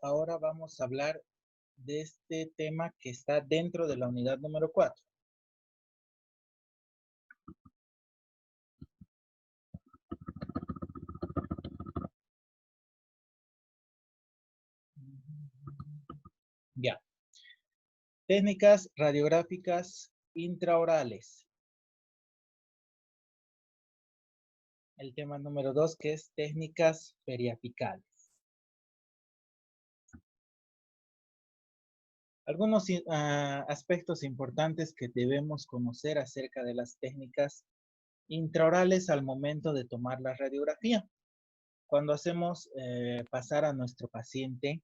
Ahora vamos a hablar de este tema que está dentro de la unidad número 4. Ya. Técnicas radiográficas intraorales. El tema número 2, que es técnicas periapicales. Algunos aspectos importantes que debemos conocer acerca de las técnicas intraorales al momento de tomar la radiografía. Cuando hacemos pasar a nuestro paciente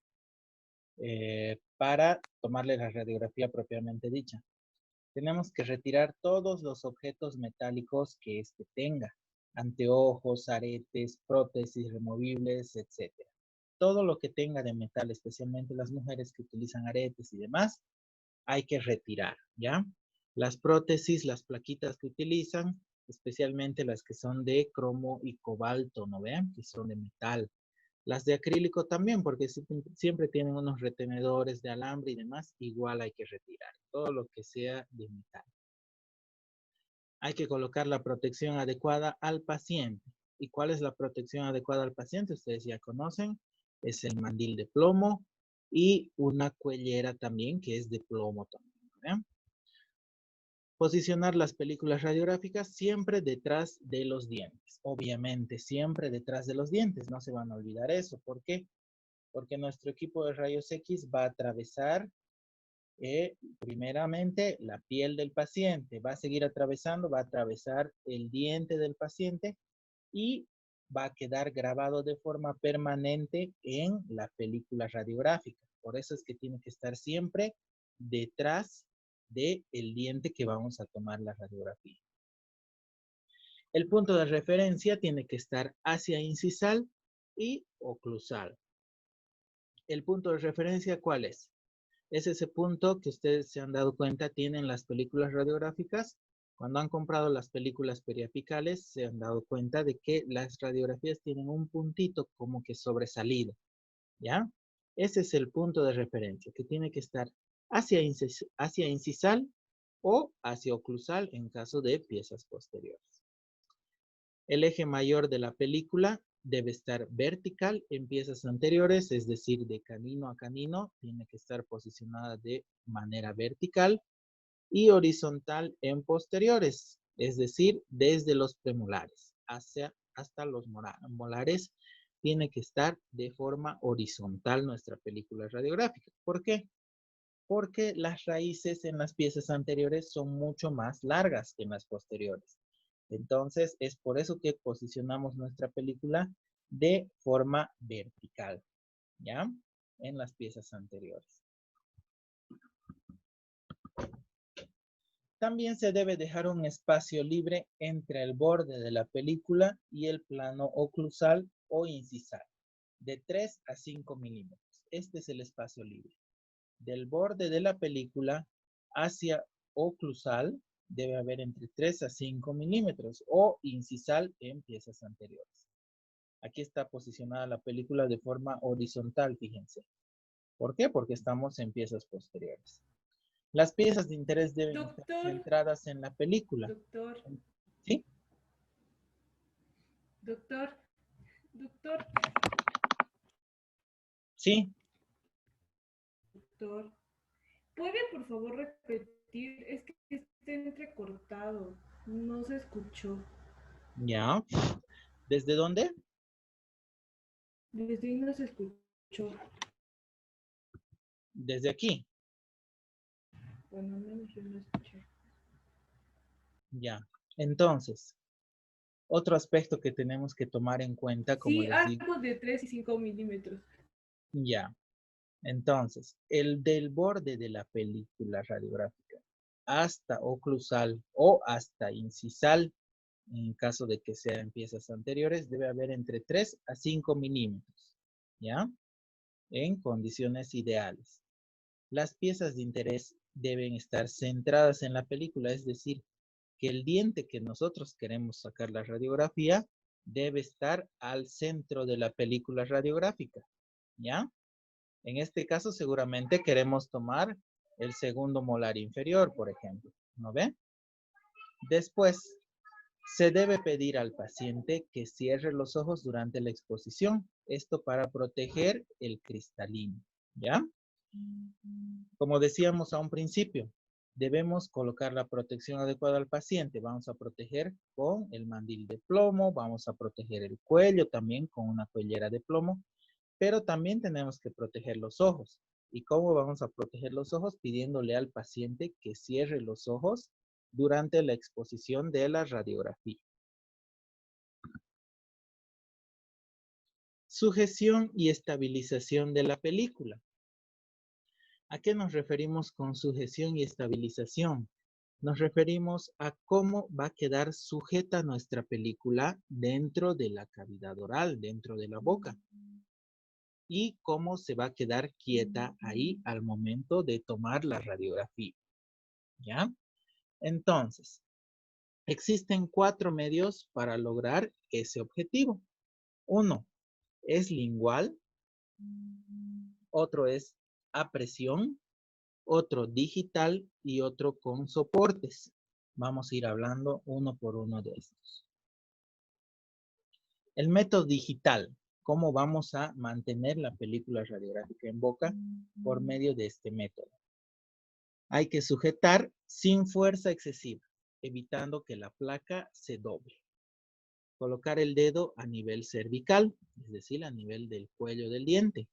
para tomarle la radiografía propiamente dicha, tenemos que retirar todos los objetos metálicos que éste tenga, anteojos, aretes, prótesis removibles, etc. Todo lo que tenga de metal, especialmente las mujeres que utilizan aretes y demás, hay que retirar, ¿ya? Las prótesis, las plaquitas que utilizan, especialmente las que son de cromo y cobalto, ¿no ven? Que son de metal. Las de acrílico también, porque siempre tienen unos retenedores de alambre y demás, igual hay que retirar. Todo lo que sea de metal. Hay que colocar la protección adecuada al paciente. ¿Y cuál es la protección adecuada al paciente? Ustedes ya conocen. Es el mandil de plomo y una cuellera también que es de plomo también, ¿verdad? Posicionar las películas radiográficas siempre detrás de los dientes. Obviamente, siempre detrás de los dientes. No se van a olvidar eso. ¿Por qué? Porque nuestro equipo de rayos X va a atravesar primeramente la piel del paciente, va a seguir atravesando, va a atravesar el diente del paciente y va a quedar grabado de forma permanente en la película radiográfica. Por eso es que tiene que estar siempre detrás del diente que vamos a tomar la radiografía. El punto de referencia tiene que estar hacia incisal y oclusal. ¿El punto de referencia cuál es? Es ese punto que ustedes se han dado cuenta tienen las películas radiográficas. Cuando han comprado las películas periapicales, se han dado cuenta de que las radiografías tienen un puntito como que sobresalido, ¿ya? Ese es el punto de referencia, que tiene que estar hacia incisal o hacia oclusal en caso de piezas posteriores. El eje mayor de la película debe estar vertical en piezas anteriores, es decir, de canino a canino, tiene que estar posicionada de manera vertical y horizontal en posteriores, es decir, desde los premolares hasta los molares, tiene que estar de forma horizontal nuestra película radiográfica. ¿Por qué? Porque las raíces en las piezas anteriores son mucho más largas que en las posteriores. Entonces, es por eso que posicionamos nuestra película de forma vertical, ¿ya? En las piezas anteriores. También se debe dejar un espacio libre entre el borde de la película y el plano oclusal o incisal, de 3 a 5 milímetros. Este es el espacio libre. Del borde de la película hacia oclusal debe haber entre 3 a 5 milímetros o incisal en piezas anteriores. Aquí está posicionada la película de forma horizontal, fíjense. ¿Por qué? Porque estamos en piezas posteriores. Las piezas de interés deben estar Doctor, centradas en la película. doctor, ¿Sí? doctor, doctor, Sí. doctor. ¿Puede por favor repetir? Es que está entrecortado. No se escuchó. Ya. ¿Desde dónde? Desde ahí no se escuchó. Desde aquí. Bueno, al menos yo no escuché. Ya. Entonces, otro aspecto que tenemos que tomar en cuenta, como Sí, les digo, algo de 3 y 5 milímetros. ya. Entonces, el del borde de la película radiográfica hasta oclusal o hasta incisal, en caso de que sean piezas anteriores, debe haber entre 3 a 5 milímetros, ¿ya? En condiciones ideales. Las piezas de interés deben estar centradas en la película, es decir, que el diente que nosotros queremos sacar la radiografía debe estar al centro de la película radiográfica, ¿ya? En este caso, seguramente queremos tomar el segundo molar inferior, por ejemplo. ¿No ve? Después, se debe pedir al paciente que cierre los ojos durante la exposición. Esto para proteger el cristalino. ¿Ya? Como decíamos a un principio, debemos colocar la protección adecuada al paciente. Vamos a proteger con el mandil de plomo, vamos a proteger el cuello también con una cuellera de plomo, pero también tenemos que proteger los ojos. ¿Y cómo vamos a proteger los ojos? Pidiéndole al paciente que cierre los ojos durante la exposición de la radiografía. Sujeción y estabilización de la película. ¿A qué nos referimos con sujeción y estabilización? Nos referimos a cómo va a quedar sujeta nuestra película dentro de la cavidad oral, dentro de la boca. Y cómo se va a quedar quieta ahí al momento de tomar la radiografía. ¿Ya? Entonces, existen 4 medios para lograr ese objetivo. Uno es lingual, otro es a presión, otro digital y otro con soportes. Vamos a ir hablando uno por uno de estos. El método digital, ¿cómo vamos a mantener la película radiográfica en boca? Por medio de este método. Hay que sujetar sin fuerza excesiva, evitando que la placa se doble. Colocar el dedo a nivel cervical, es decir, a nivel del cuello del diente.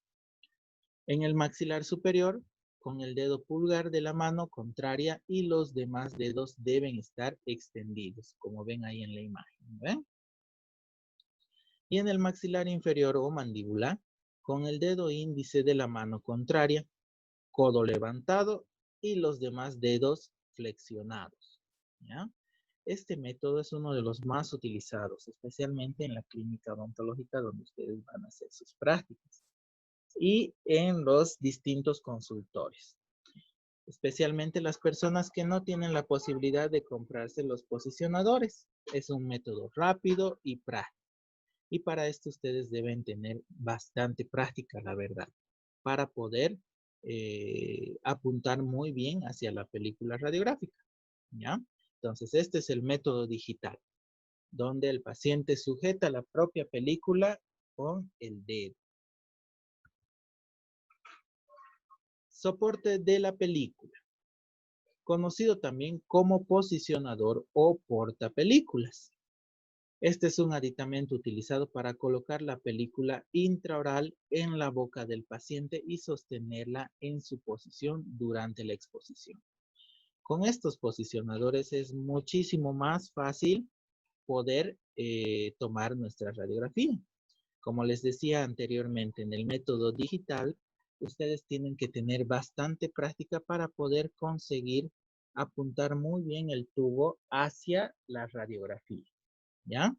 En el maxilar superior, con el dedo pulgar de la mano contraria y los demás dedos deben estar extendidos, como ven ahí en la imagen. ¿Ven? Y en el maxilar inferior o mandíbula, con el dedo índice de la mano contraria, codo levantado y los demás dedos flexionados. ¿Ya? Este método es uno de los más utilizados, especialmente en la clínica odontológica donde ustedes van a hacer sus prácticas y en los distintos consultorios. Especialmente las personas que no tienen la posibilidad de comprarse los posicionadores. Es un método rápido y práctico. Y para esto ustedes deben tener bastante práctica, la verdad, para poder apuntar muy bien hacia la película radiográfica. ¿Ya? Entonces, este es el método digital, donde el paciente sujeta la propia película con el dedo. Soporte de la película, conocido también como posicionador o portapelículas. Este es un aditamento utilizado para colocar la película intraoral en la boca del paciente y sostenerla en su posición durante la exposición. Con estos posicionadores es muchísimo más fácil poder tomar nuestra radiografía. Como les decía anteriormente, en el método digital, ustedes tienen que tener bastante práctica para poder conseguir apuntar muy bien el tubo hacia la radiografía. ¿Ya?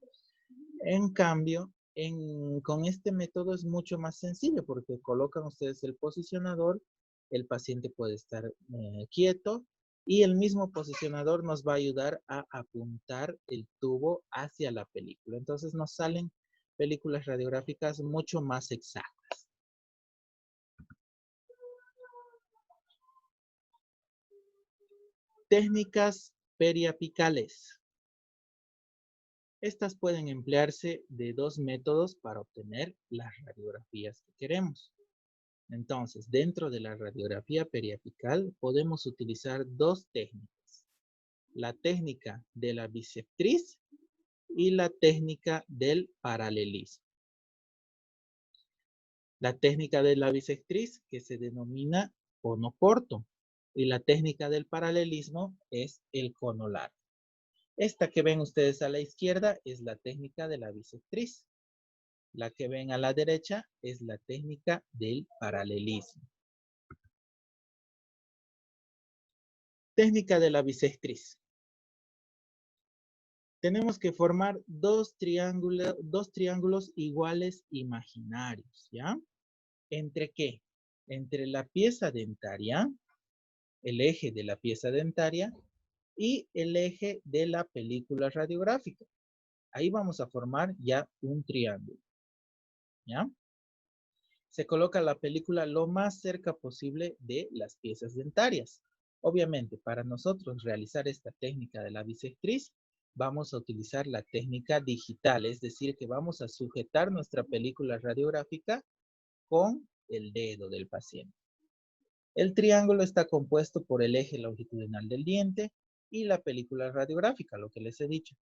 En cambio, con este método es mucho más sencillo porque colocan ustedes el posicionador, el paciente puede estar quieto y el mismo posicionador nos va a ayudar a apuntar el tubo hacia la película. Entonces nos salen películas radiográficas mucho más exactas. Técnicas periapicales. Estas pueden emplearse de 2 métodos para obtener las radiografías que queremos. Entonces, dentro de la radiografía periapical podemos utilizar 2 técnicas. La técnica de la bisectriz y la técnica del paralelismo. La técnica de la bisectriz, que se denomina cono corto, y la técnica del paralelismo es el cono largo. Esta que ven ustedes a la izquierda es la técnica de la bisectriz. La que ven a la derecha es la técnica del paralelismo. Técnica de la bisectriz. Tenemos que formar dos triángulos iguales imaginarios, ¿ya? ¿Entre qué? Entre la pieza dentaria, el eje de la pieza dentaria y el eje de la película radiográfica. Ahí vamos a formar ya un triángulo, ¿ya? Se coloca la película lo más cerca posible de las piezas dentarias. Obviamente, para nosotros realizar esta técnica de la bisectriz, vamos a utilizar la técnica digital, es decir, que vamos a sujetar nuestra película radiográfica con el dedo del paciente. El triángulo está compuesto por el eje longitudinal del diente y la película radiográfica, lo que les he dicho,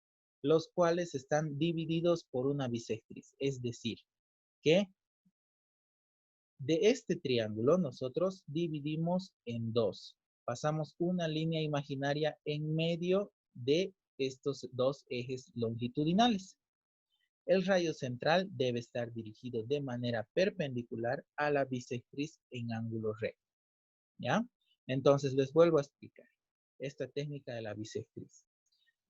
los cuales están divididos por una bisectriz, es decir, que de este triángulo nosotros dividimos en dos. Pasamos una línea imaginaria en medio de estos dos ejes longitudinales. El rayo central debe estar dirigido de manera perpendicular a la bisectriz en ángulo recto. ¿Ya? Entonces les vuelvo a explicar esta técnica de la bisectriz.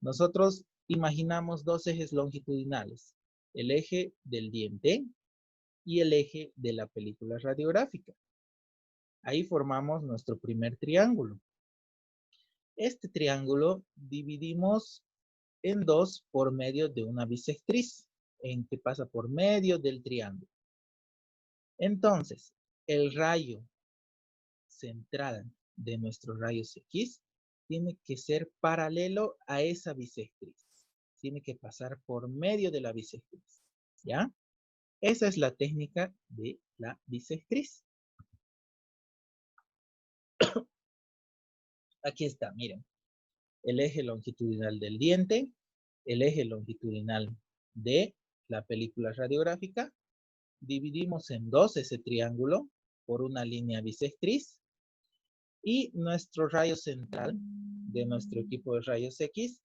Nosotros imaginamos dos ejes longitudinales, el eje del diente y el eje de la película radiográfica. Ahí formamos nuestro primer triángulo. Este triángulo dividimos en dos por medio de una bisectriz, en que pasa por medio del triángulo. Entonces, el rayo central de nuestros rayos X tiene que ser paralelo a esa bisectriz. Tiene que pasar por medio de la bisectriz. ¿Ya? Esa es la técnica de la bisectriz. Aquí está, miren. El eje longitudinal del diente, el eje longitudinal de la película radiográfica. Dividimos en dos ese triángulo por una línea bisectriz. Y nuestro rayo central de nuestro equipo de rayos X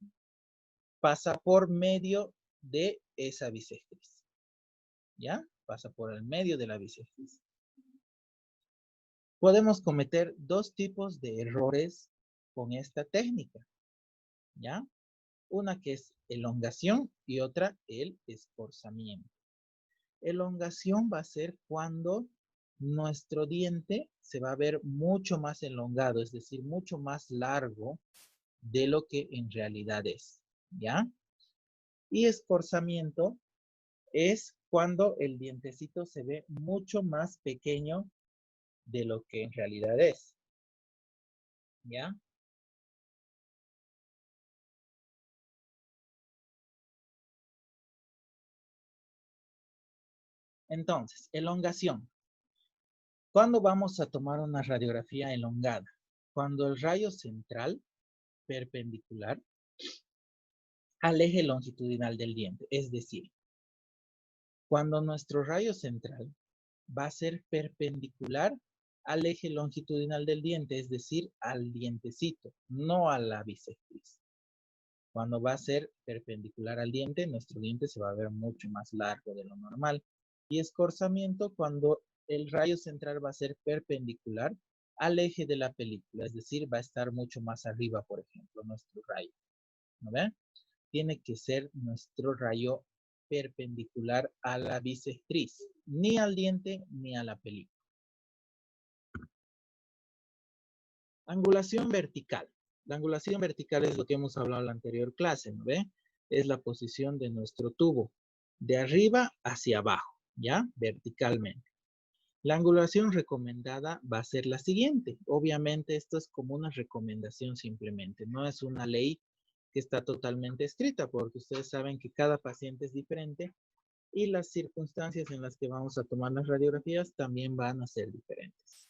pasa por medio de esa bisectriz. ¿Ya? Pasa por el medio de la bisectriz. Podemos cometer dos tipos de errores con esta técnica. ¿Ya? Una que es elongación y otra el escorzamiento. Elongación va a ser cuando nuestro diente se va a ver mucho más elongado, es decir, mucho más largo de lo que en realidad es, ¿ya? Y escorzamiento es cuando el dientecito se ve mucho más pequeño de lo que en realidad es, ¿ya? Entonces, elongación. ¿Cuándo vamos a tomar una radiografía elongada? Cuando el rayo central perpendicular al eje longitudinal del diente, es decir, cuando nuestro rayo central va a ser perpendicular al eje longitudinal del diente, es decir, al dientecito, no a la bisectriz. Cuando va a ser perpendicular al diente, nuestro diente se va a ver mucho más largo de lo normal. Y escorzamiento cuando el rayo central va a ser perpendicular al eje de la película, es decir, va a estar mucho más arriba, por ejemplo, nuestro rayo. ¿No ven? Tiene que ser nuestro rayo perpendicular a la bisectriz, ni al diente ni a la película. Angulación vertical. La angulación vertical es lo que hemos hablado en la anterior clase, ¿no ve? Es la posición de nuestro tubo, de arriba hacia abajo, ¿ya? Verticalmente. La angulación recomendada va a ser la siguiente. Obviamente esto es como una recomendación simplemente, no es una ley que está totalmente escrita, porque ustedes saben que cada paciente es diferente y las circunstancias en las que vamos a tomar las radiografías también van a ser diferentes.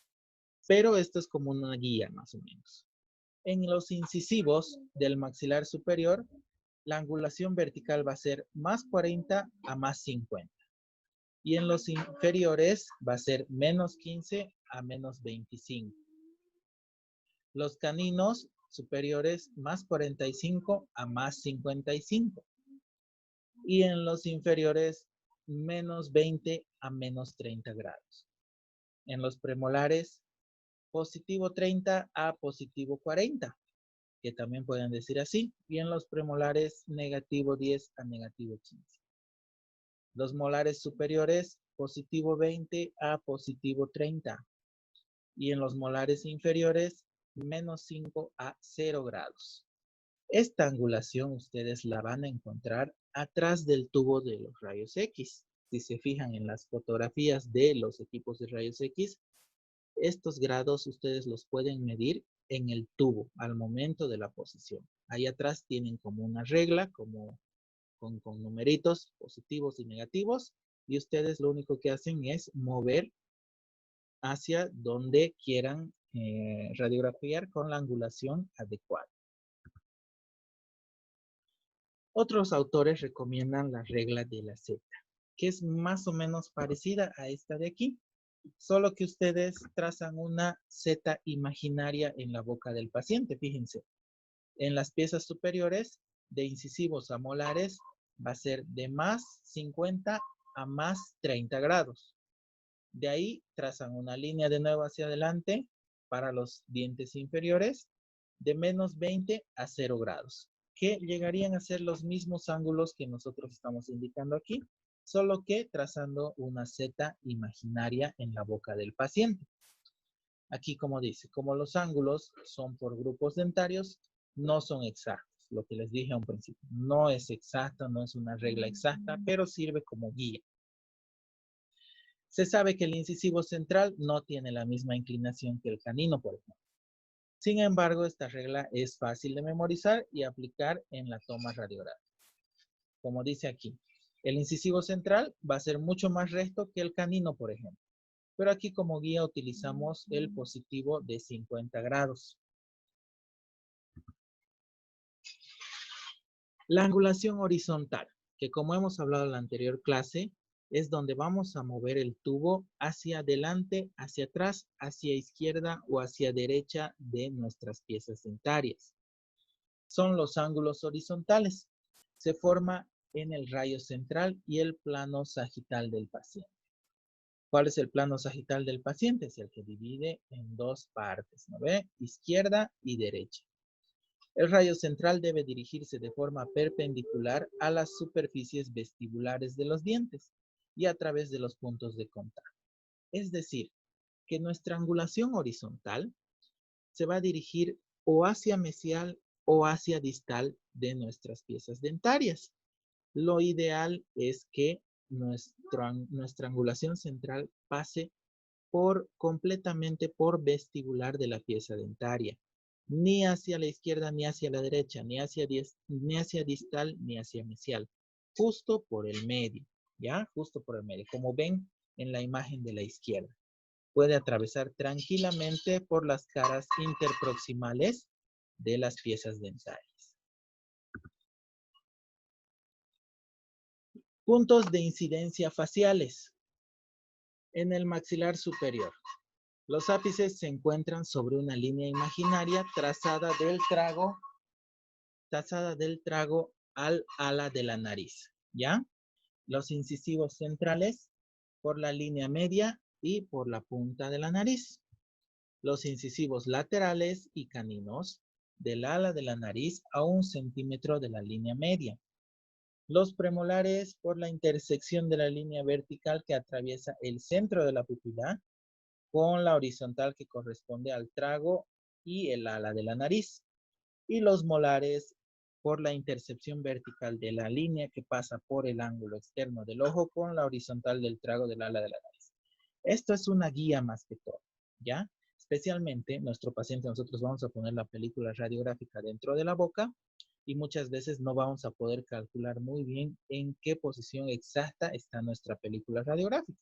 Pero esto es como una guía más o menos. En los incisivos del maxilar superior, la angulación vertical va a ser más 40 a más 50. Y en los inferiores va a ser menos 15 a menos 25. Los caninos superiores más 45 a más 55. Y en los inferiores menos 20 a menos 30 grados. En los premolares positivo 30 a positivo 40, que también pueden decir así, y en los premolares negativo 10 a negativo 15. Los molares superiores positivo 20 a positivo 30, y en los molares inferiores menos 5 a 0 grados. Esta angulación ustedes la van a encontrar atrás del tubo de los rayos X. Si se fijan en las fotografías de los equipos de rayos X, estos grados ustedes los pueden medir en el tubo al momento de la posición. Ahí atrás tienen como una regla, como con numeritos positivos y negativos, y ustedes lo único que hacen es mover hacia donde quieran radiografiar con la angulación adecuada. Otros autores recomiendan la regla de la Z, que es más o menos parecida a esta de aquí, solo que ustedes trazan una Z imaginaria en la boca del paciente. Fíjense, en las piezas superiores, de incisivos a molares, va a ser de más 50 a más 30 grados. De ahí trazan una línea de nuevo hacia adelante para los dientes inferiores, de menos 20 a 0 grados, que llegarían a ser los mismos ángulos que nosotros estamos indicando aquí, solo que trazando una Z imaginaria en la boca del paciente. Aquí, como dice, como los ángulos son por grupos dentarios, no son exactos. Lo que les dije a un principio, no es exacto, no es una regla exacta, pero sirve como guía. Se sabe que el incisivo central no tiene la misma inclinación que el canino, por ejemplo. Sin embargo, esta regla es fácil de memorizar y aplicar en la toma radiográfica. Como dice aquí, el incisivo central va a ser mucho más recto que el canino, por ejemplo. Pero aquí como guía utilizamos el positivo de 50 grados. La angulación horizontal, que como hemos hablado en la anterior clase, es donde vamos a mover el tubo hacia adelante, hacia atrás, hacia izquierda o hacia derecha de nuestras piezas dentarias. Son los ángulos horizontales. Se forma en el rayo central y el plano sagital del paciente. ¿Cuál es el plano sagital del paciente? Es el que divide en dos partes, ¿no ve? Izquierda y derecha. El rayo central debe dirigirse de forma perpendicular a las superficies vestibulares de los dientes y a través de los puntos de contacto. Es decir, que nuestra angulación horizontal se va a dirigir o hacia mesial o hacia distal de nuestras piezas dentarias. Lo ideal es que nuestra angulación central pase completamente por vestibular de la pieza dentaria. Ni hacia la izquierda, ni hacia la derecha, ni hacia distal, ni hacia mesial. Justo por el medio, ¿ya? Justo por el medio. Como ven en la imagen de la izquierda. Puede atravesar tranquilamente por las caras interproximales de las piezas dentarias. Puntos de incidencia faciales. En el maxilar superior. Los ápices se encuentran sobre una línea imaginaria trazada del trago al ala de la nariz, ¿ya? Los incisivos centrales por la línea media y por la punta de la nariz. Los incisivos laterales y caninos del ala de la nariz a 1 centímetro de la línea media. Los premolares por la intersección de la línea vertical que atraviesa el centro de la pupila con la horizontal que corresponde al trago y el ala de la nariz. Y los molares por la intercepción vertical de la línea que pasa por el ángulo externo del ojo con la horizontal del trago del ala de la nariz. Esto es una guía más que todo, ¿ya? Especialmente nuestro paciente, nosotros vamos a poner la película radiográfica dentro de la boca y muchas veces no vamos a poder calcular muy bien en qué posición exacta está nuestra película radiográfica,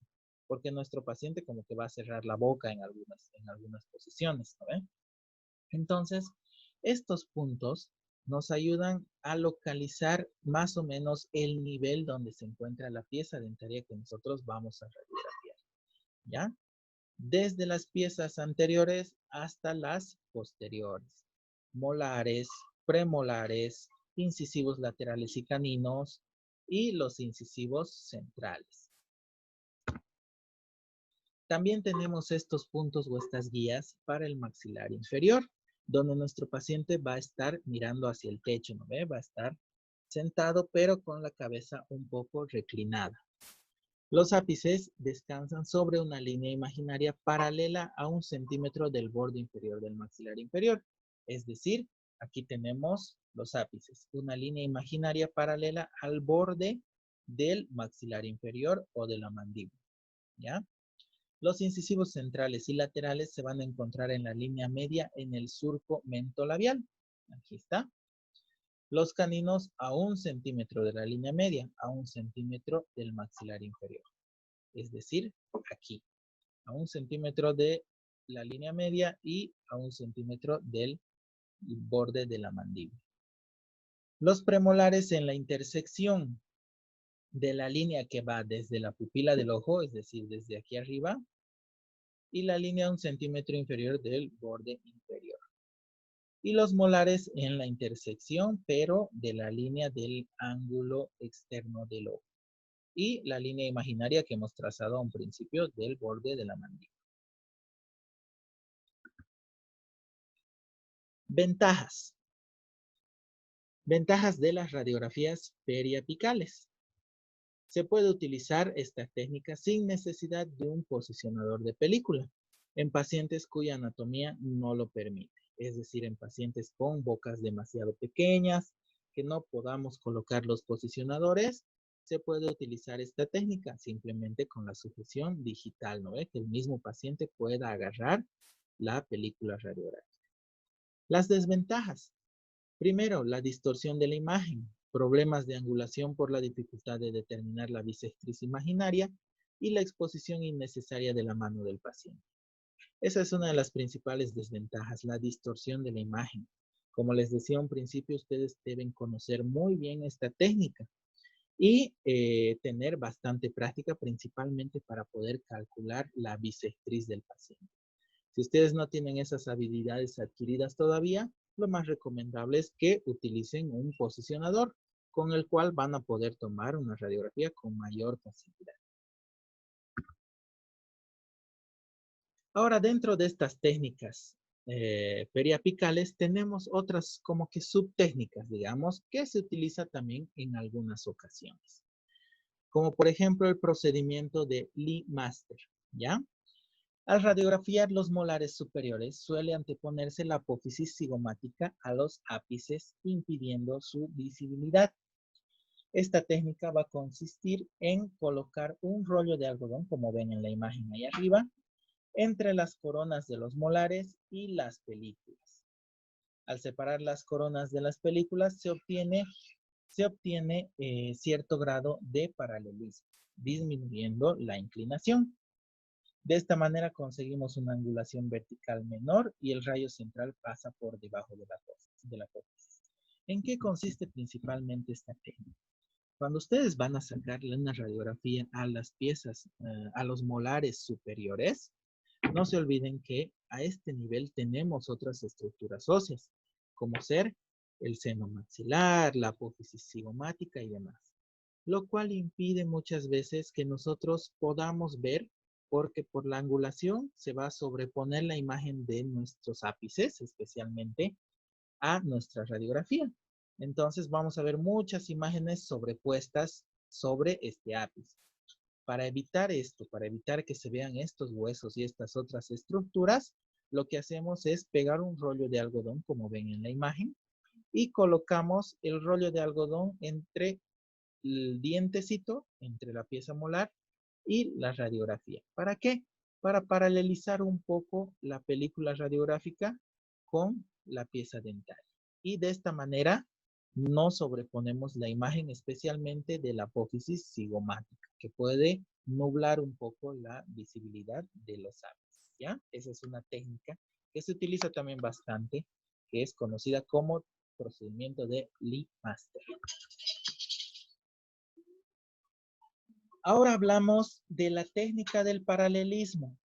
porque nuestro paciente como que va a cerrar la boca en algunas posiciones, ¿no ven? Entonces, estos puntos nos ayudan a localizar más o menos el nivel donde se encuentra la pieza dentaria que nosotros vamos a radiografiar, ¿ya? Desde las piezas anteriores hasta las posteriores. Molares, premolares, incisivos laterales y caninos y los incisivos centrales. También tenemos estos puntos o estas guías para el maxilar inferior, donde nuestro paciente va a estar mirando hacia el techo, ¿no ve? Va a estar sentado, pero con la cabeza un poco reclinada. Los ápices descansan sobre una línea imaginaria paralela a 1 centímetro del borde inferior del maxilar inferior. Es decir, aquí tenemos los ápices, una línea imaginaria paralela al borde del maxilar inferior o de la mandíbula, ¿ya? Los incisivos centrales y laterales se van a encontrar en la línea media en el surco mentolabial. Aquí está. Los caninos a 1 centímetro de la línea media, a 1 centímetro del maxilar inferior. Es decir, aquí, a 1 centímetro de la línea media y a 1 centímetro del borde de la mandíbula. Los premolares en la intersección de la línea que va desde la pupila del ojo, es decir, desde aquí arriba, y la línea a 1 centímetro inferior del borde inferior. Y los molares en la intersección, pero de la línea del ángulo externo del ojo. Y la línea imaginaria que hemos trazado a un principio del borde de la mandíbula. Ventajas. Ventajas de las radiografías periapicales. Se puede utilizar esta técnica sin necesidad de un posicionador de película en pacientes cuya anatomía no lo permite. Es decir, en pacientes con bocas demasiado pequeñas, que no podamos colocar los posicionadores, se puede utilizar esta técnica simplemente con la sujeción digital, ¿no? Que el mismo paciente pueda agarrar la película radiográfica. Las desventajas. Primero, la distorsión de la imagen, problemas de angulación por la dificultad de determinar la bisectriz imaginaria y la exposición innecesaria de la mano del paciente. Esa es una de las principales desventajas, la distorsión de la imagen. Como les decía a un principio, ustedes deben conocer muy bien esta técnica y tener bastante práctica, principalmente para poder calcular la bisectriz del paciente. Si ustedes no tienen esas habilidades adquiridas todavía, lo más recomendable es que utilicen un posicionador con el cual van a poder tomar una radiografía con mayor facilidad. Ahora, dentro de estas técnicas periapicales, tenemos otras como que subtécnicas, digamos, que se utiliza también en algunas ocasiones. Como por ejemplo el procedimiento de Lee Master, ¿ya? Al radiografiar los molares superiores, suele anteponerse la apófisis cigomática a los ápices, impidiendo su visibilidad. Esta técnica va a consistir en colocar un rollo de algodón, como ven en la imagen ahí arriba, entre las coronas de los molares y las películas. Al separar las coronas de las películas, se obtiene cierto grado de paralelismo, disminuyendo la inclinación. De esta manera conseguimos una angulación vertical menor y el rayo central pasa por debajo de la apófisis. ¿En qué consiste principalmente esta técnica? Cuando ustedes van a sacarle una radiografía a las piezas, a los molares superiores, no se olviden que a este nivel tenemos otras estructuras óseas, como ser el seno maxilar, la apófisis cigomática y demás, lo cual impide muchas veces que nosotros podamos ver, porque por la angulación se va a sobreponer la imagen de nuestros ápices, especialmente a nuestra radiografía. Entonces vamos a ver muchas imágenes sobrepuestas sobre este ápice. Para evitar esto, para evitar que se vean estos huesos y estas otras estructuras, lo que hacemos es pegar un rollo de algodón, como ven en la imagen, y colocamos el rollo de algodón entre el dientecito, entre la pieza molar y la radiografía. ¿Para qué? Para paralelizar un poco la película radiográfica con la pieza dental. Y de esta manera no sobreponemos la imagen, especialmente de la apófisis cigomática, que puede nublar un poco la visibilidad de los ápices, ¿ya? Esa es una técnica que se utiliza también bastante, que es conocida como procedimiento de Lee Master. Ahora hablamos de la técnica del paralelismo,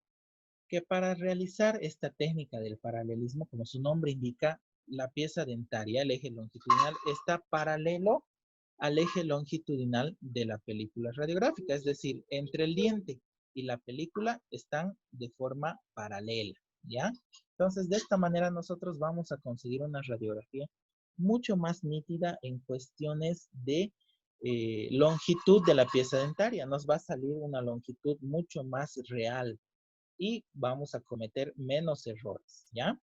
que para realizar esta técnica del paralelismo, como su nombre indica, la pieza dentaria, el eje longitudinal, está paralelo al eje longitudinal de la película radiográfica, es decir, entre el diente y la película están de forma paralela, ¿ya? Entonces, de esta manera nosotros vamos a conseguir una radiografía mucho más nítida en cuestiones de longitud de la pieza dentaria. Nos va a salir una longitud mucho más real y vamos a cometer menos errores, ¿ya?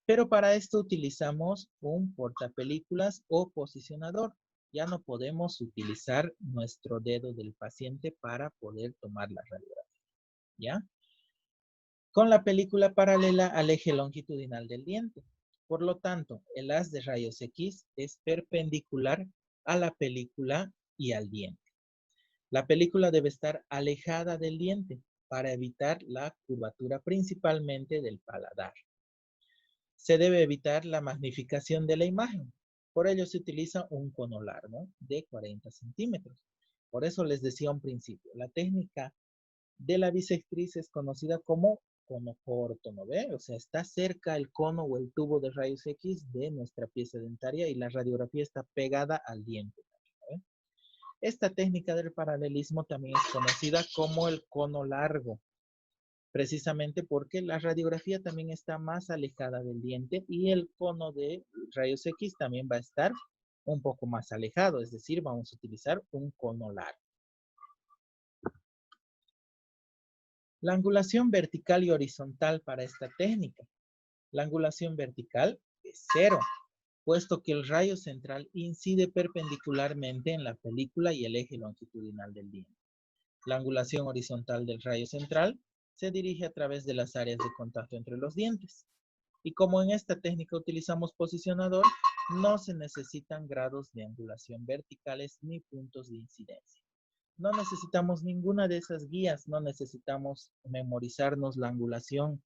Pero para esto utilizamos un portapelículas o posicionador. Ya no podemos utilizar nuestro dedo del paciente para poder tomar la radiografía, ¿ya? Con la película paralela al eje longitudinal del diente. Por lo tanto, el haz de rayos X es perpendicular a la película y al diente. La película debe estar alejada del diente para evitar la curvatura principalmente del paladar. Se debe evitar la magnificación de la imagen. Por ello se utiliza un cono largo de 40 centímetros. Por eso les decía un principio, la técnica de la bisectriz es conocida como cono corto, ¿no ve? O sea, está cerca el cono o el tubo de rayos X de nuestra pieza dentaria y la radiografía está pegada al diente, ¿no ve? Esta técnica del paralelismo también es conocida como el cono largo, precisamente porque la radiografía también está más alejada del diente y el cono de rayos X también va a estar un poco más alejado, es decir, vamos a utilizar un cono largo. La angulación vertical y horizontal para esta técnica. La angulación vertical es 0, puesto que el rayo central incide perpendicularmente en la película y el eje longitudinal del diente. La angulación horizontal del rayo central se dirige a través de las áreas de contacto entre los dientes. Y como en esta técnica utilizamos posicionador, no se necesitan grados de angulación verticales ni puntos de incidencia. No necesitamos ninguna de esas guías, no necesitamos memorizarnos la angulación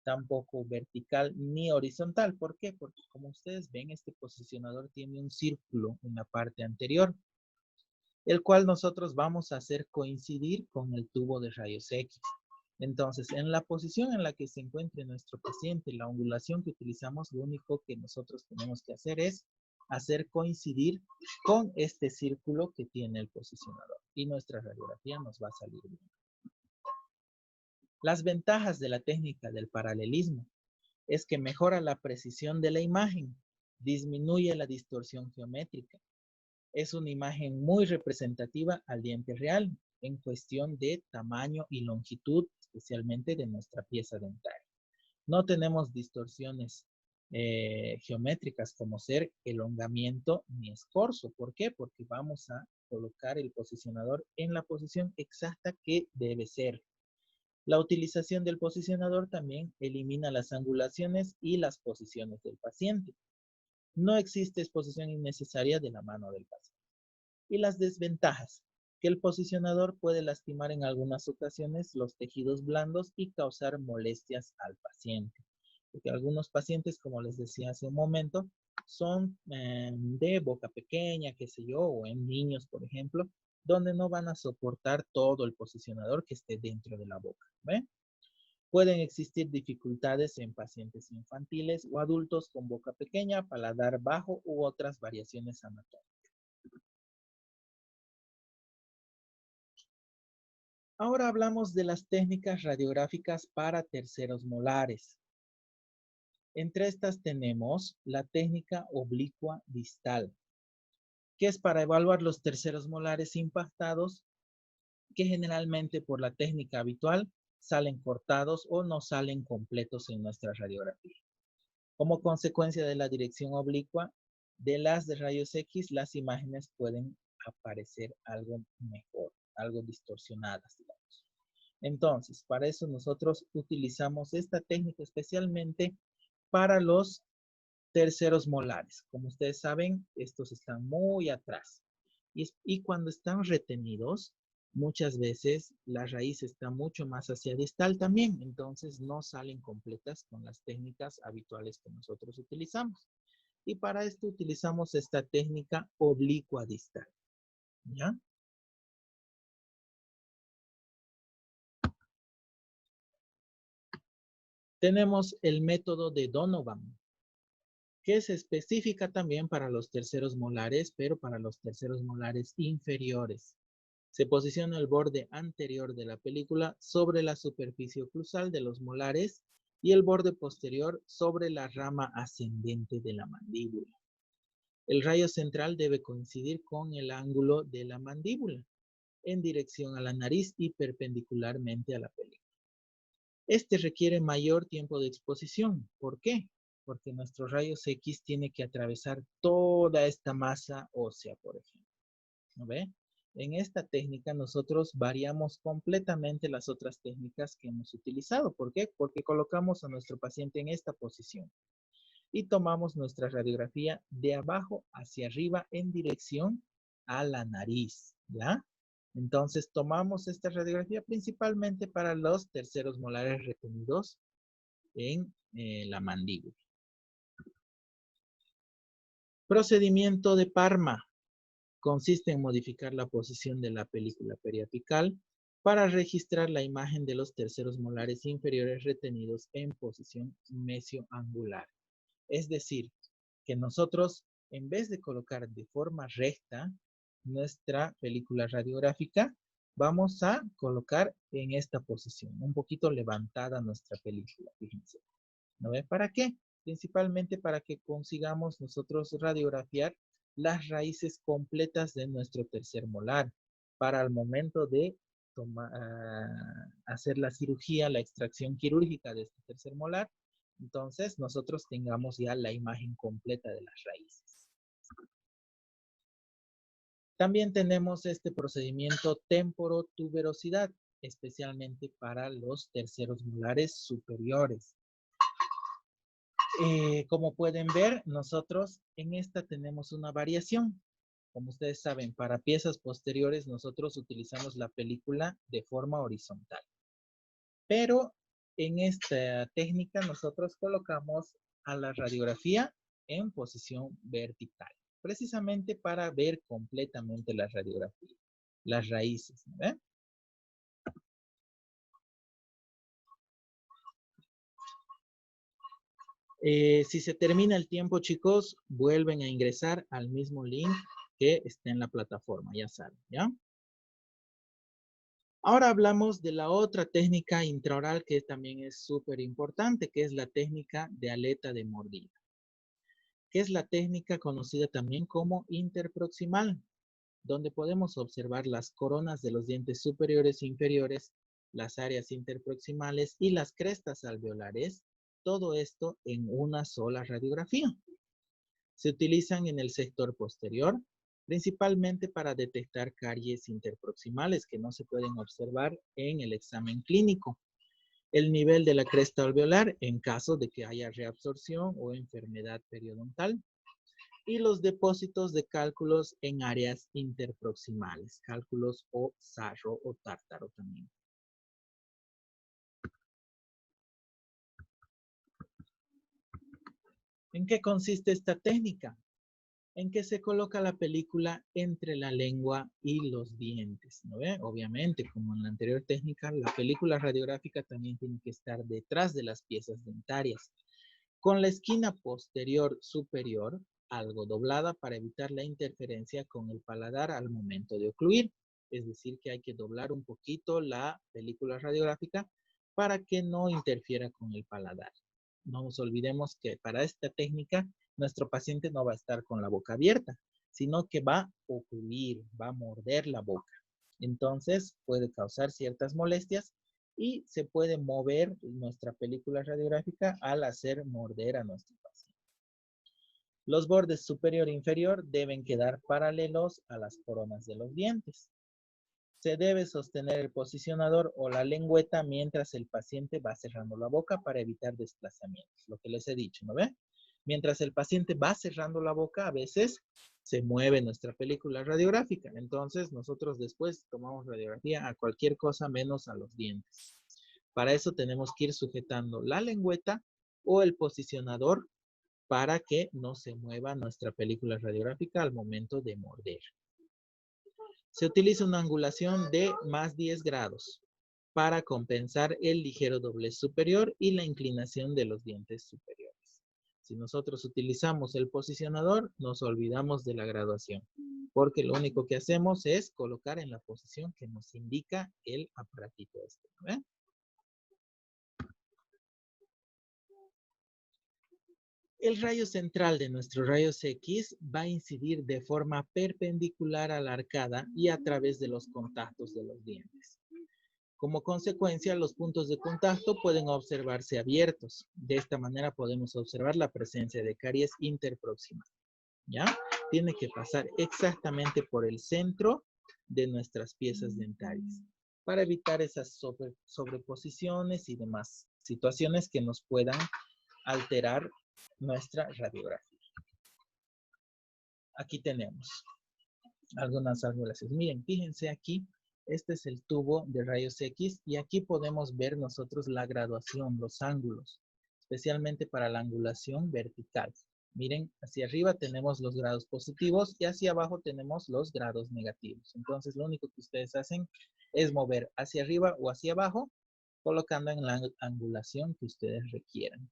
tampoco vertical ni horizontal. ¿Por qué? Porque como ustedes ven, este posicionador tiene un círculo en la parte anterior, el cual nosotros vamos a hacer coincidir con el tubo de rayos X. Entonces, en la posición en la que se encuentre nuestro paciente, la angulación que utilizamos, lo único que nosotros tenemos que hacer es hacer coincidir con este círculo que tiene el posicionador y nuestra radiografía nos va a salir bien. Las ventajas de la técnica del paralelismo es que mejora la precisión de la imagen, disminuye la distorsión geométrica. Es una imagen muy representativa al diente real en cuestión de tamaño y longitud, especialmente de nuestra pieza dentaria. No tenemos distorsiones geométricas como ser elongamiento ni escorzo. ¿Por qué? Porque vamos a colocar el posicionador en la posición exacta que debe ser. La utilización del posicionador también elimina las angulaciones y las posiciones del paciente. No existe exposición innecesaria de la mano del paciente. Y las desventajas, que el posicionador puede lastimar en algunas ocasiones los tejidos blandos y causar molestias al paciente. Porque algunos pacientes, como les decía hace un momento, son de boca pequeña, qué sé yo, o en niños, por ejemplo, donde no van a soportar todo el posicionador que esté dentro de la boca. ¿Ve? Pueden existir dificultades en pacientes infantiles o adultos con boca pequeña, paladar bajo u otras variaciones anatómicas. Ahora hablamos de las técnicas radiográficas para terceros molares. Entre estas tenemos la técnica oblicua distal, que es para evaluar los terceros molares impactados, que generalmente por la técnica habitual salen cortados o no salen completos en nuestra radiografía. Como consecuencia de la dirección oblicua de las de rayos X, las imágenes pueden aparecer algo mejor, algo distorsionadas, digamos. Entonces, para eso nosotros utilizamos esta técnica especialmente para los terceros molares. Como ustedes saben, estos están muy atrás. Y cuando están retenidos, muchas veces la raíz está mucho más hacia distal también. Entonces, no salen completas con las técnicas habituales que nosotros utilizamos. Y para esto utilizamos esta técnica oblicua distal. ¿Ya? Tenemos el método de Donovan, que se especifica también para los terceros molares, pero para los terceros molares inferiores. Se posiciona el borde anterior de la película sobre la superficie oclusal de los molares y el borde posterior sobre la rama ascendente de la mandíbula. El rayo central debe coincidir con el ángulo de la mandíbula en dirección a la nariz y perpendicularmente a la película. Este requiere mayor tiempo de exposición. ¿Por qué? porque nuestro rayos X tiene que atravesar toda esta masa ósea, por ejemplo. ¿No ve? En esta técnica nosotros variamos completamente las otras técnicas que hemos utilizado. ¿Por qué? Porque colocamos a nuestro paciente en esta posición y tomamos nuestra radiografía de abajo hacia arriba en dirección a la nariz, ¿ya? Entonces tomamos esta radiografía principalmente para los terceros molares retenidos en la mandíbula. Procedimiento de Parma. Consiste en modificar la posición de la película periapical para registrar la imagen de los terceros molares inferiores retenidos en posición mesioangular. Es decir, que nosotros, en vez de colocar de forma recta nuestra película radiográfica, vamos a colocar en esta posición, un poquito levantada nuestra película, fíjense. ¿No ve? ¿Para qué? Principalmente para que consigamos nosotros radiografiar las raíces completas de nuestro tercer molar para el momento de hacer la cirugía, la extracción quirúrgica de este tercer molar. Entonces, nosotros tengamos ya la imagen completa de las raíces. También tenemos este procedimiento temporotuberosidad, especialmente para los terceros molares superiores. Como pueden ver, nosotros en esta tenemos una variación. Como ustedes saben, para piezas posteriores nosotros utilizamos la película de forma horizontal. Pero en esta técnica nosotros colocamos a la radiografía en posición vertical, precisamente para ver completamente la radiografía, las raíces, ¿no? Si se termina el tiempo, chicos, vuelven a ingresar al mismo link que está en la plataforma, ya saben, ¿ya? Ahora hablamos de la otra técnica intraoral que también es súper importante, que es la técnica de aleta de mordida, que es la técnica conocida también como interproximal, donde podemos observar las coronas de los dientes superiores e inferiores, las áreas interproximales y las crestas alveolares, todo esto en una sola radiografía. Se utilizan en el sector posterior, principalmente para detectar caries interproximales que no se pueden observar en el examen clínico. El nivel de la cresta alveolar en caso de que haya reabsorción o enfermedad periodontal. Y los depósitos de cálculos en áreas interproximales, cálculos o sarro o tártaro también. ¿En qué consiste esta técnica? En que se coloca la película entre la lengua y los dientes, ¿no ve? Obviamente, como en la anterior técnica, la película radiográfica también tiene que estar detrás de las piezas dentarias, con la esquina posterior superior algo doblada para evitar la interferencia con el paladar al momento de ocluir. Es decir, que hay que doblar un poquito la película radiográfica para que no interfiera con el paladar. No nos olvidemos que para esta técnica nuestro paciente no va a estar con la boca abierta, sino que va a ocluir, va a morder la boca. Entonces puede causar ciertas molestias y se puede mover nuestra película radiográfica al hacer morder a nuestro paciente. Los bordes superior e inferior deben quedar paralelos a las coronas de los dientes. Se debe sostener el posicionador o la lengüeta mientras el paciente va cerrando la boca para evitar desplazamientos, lo que les he dicho, ¿no ve? Mientras el paciente va cerrando la boca, a veces se mueve nuestra película radiográfica. Entonces, nosotros después tomamos radiografía a cualquier cosa menos a los dientes. Para eso tenemos que ir sujetando la lengüeta o el posicionador para que no se mueva nuestra película radiográfica al momento de morder. Se utiliza una angulación de más 10 grados para compensar el ligero doblez superior y la inclinación de los dientes superiores. Si nosotros utilizamos el posicionador, nos olvidamos de la graduación, porque lo único que hacemos es colocar en la posición que nos indica el aparatito este, ¿no? El rayo central de nuestro rayos X va a incidir de forma perpendicular a la arcada y a través de los contactos de los dientes. Como consecuencia, los puntos de contacto pueden observarse abiertos. De esta manera podemos observar la presencia de caries interproximal. ¿Ya? Tiene que pasar exactamente por el centro de nuestras piezas dentarias para evitar esas sobreposiciones y demás situaciones que nos puedan alterar nuestra radiografía. Aquí tenemos algunas angulaciones. Miren, fíjense aquí, este es el tubo de rayos X y aquí podemos ver nosotros la graduación, los ángulos, especialmente para la angulación vertical. Miren, hacia arriba tenemos los grados positivos y hacia abajo tenemos los grados negativos. Entonces, lo único que ustedes hacen es mover hacia arriba o hacia abajo, colocando en la angulación que ustedes requieran.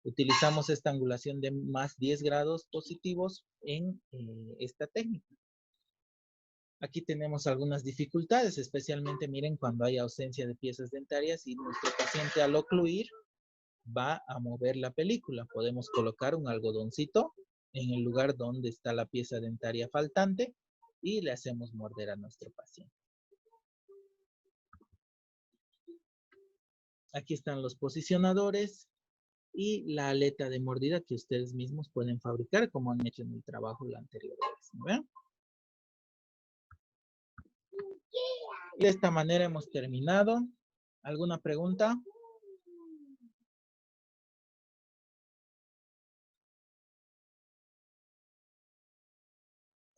Utilizamos esta angulación de más 10 grados positivos en esta técnica. Aquí tenemos algunas dificultades, especialmente miren cuando hay ausencia de piezas dentarias y nuestro paciente al ocluir va a mover la película. Podemos colocar un algodoncito en el lugar donde está la pieza dentaria faltante y le hacemos morder a nuestro paciente. Aquí están los posicionadores y la aleta de mordida que ustedes mismos pueden fabricar como han hecho en el trabajo la anterior vez. ¿No ven? De esta manera hemos terminado. ¿Alguna pregunta?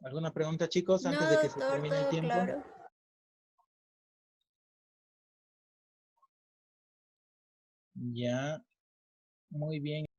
¿Alguna pregunta, chicos, No, antes de que se doctor, termine el todo tiempo? claro. Ya, muy bien.